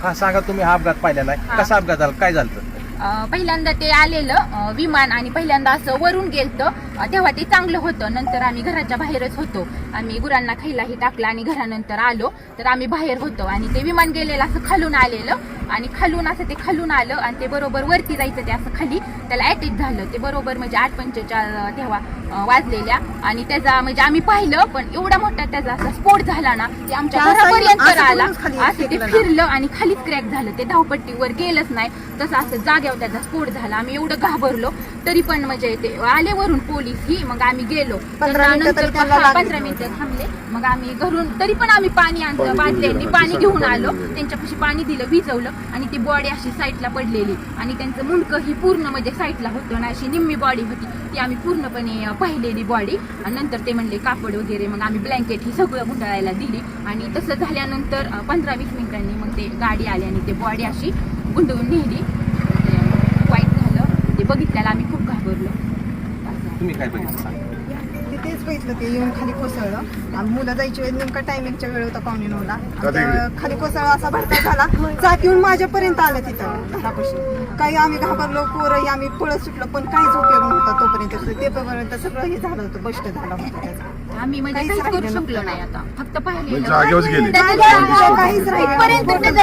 हा सांगा, तुम्ही हा अपघात पाहिलेला आहे, कसा अपघात झाला, काय झालं? पहिल्यांदा ते आलेलं विमान आणि पहिल्यांदा असं वरून गेलतं, तेव्हा ते चांगलं होतं. नंतर आम्ही घराच्या बाहेरच होतो, आम्ही गुरांना खायलाही टाकलं आणि घरानंतर आलो तर आम्ही बाहेर होतो आणि ते विमान गेलेलं असं खालून आलेलं आणि खालून असं ते खालून आलं आणि ते बरोबर वरती जायचं ते असं खाली त्याला अटॅक झालं. ते बरोबर म्हणजे 8:45 तेव्हा वाजलेल्या आणि त्याचा म्हणजे आम्ही पाहिलं पण एवढा मोठा त्याचा असा स्फोट झाला ना, ते आमच्या घरापर्यंत आला, असं ते फिरलं आणि खालीच क्रॅक झालं. ते धावपट्टीवर गेलंच नाही, तसं असं जाग्यावर त्याचा स्फोट झाला. आम्ही एवढं घाबरलो तरी पण म्हणजे ते आले वरून पोलीस ही, मग आम्ही गेलो. 15 मिनिटं थांबले, मग आम्ही घरून तरी पण आम्ही पाणी आणलं, बादल्यांनी पाणी घेऊन आलो, त्यांच्यापाशी पाणी दिलं, विजवलं आणि ती बॉडी अशी साईडला पडलेली आणि त्यांचं मुंडकं ही पूर्ण म्हणजे साईडला होतं ना, अशी निम्मी बॉडी होती ती आम्ही पूर्णपणे पाहिलेली बॉडी. आणि नंतर ते म्हणले कापड वगैरे, मग आम्ही ब्लँकेट ही सगळं गुंडाळायला दिली आणि तसं झाल्यानंतर 15-20 मिनिटांनी मग ते गाडी आली आणि ते बॉडी अशी गुंडवून नेली. वाईट झालं, ते बघितल्याला आम्ही खूप घाबरलो. तुम्ही काय बघितलं? तेच बघितलं, ते येऊन खाली कोसळलं. मुलं जायची वेळ नेमका टायमिंगच्या वेळ होता 9:45ला. खाली कोसळला, असा भडका झाला, चाक येऊन माझ्यापर्यंत आलं तिथं घरापाशी. काही आम्ही घाबरलो, पोरही आम्ही पळत सुटलो, पण काहीच उपयोग नव्हता तोपर्यंत. ते पर्यंत सगळं हे झालं होतं, बस्ट झालं होतं त्याचं. आम्ही म्हणजे काहीच करू शकलो नाही, आता फक्त पाहिलेलं जागेवर गेले. काहीच राहिलं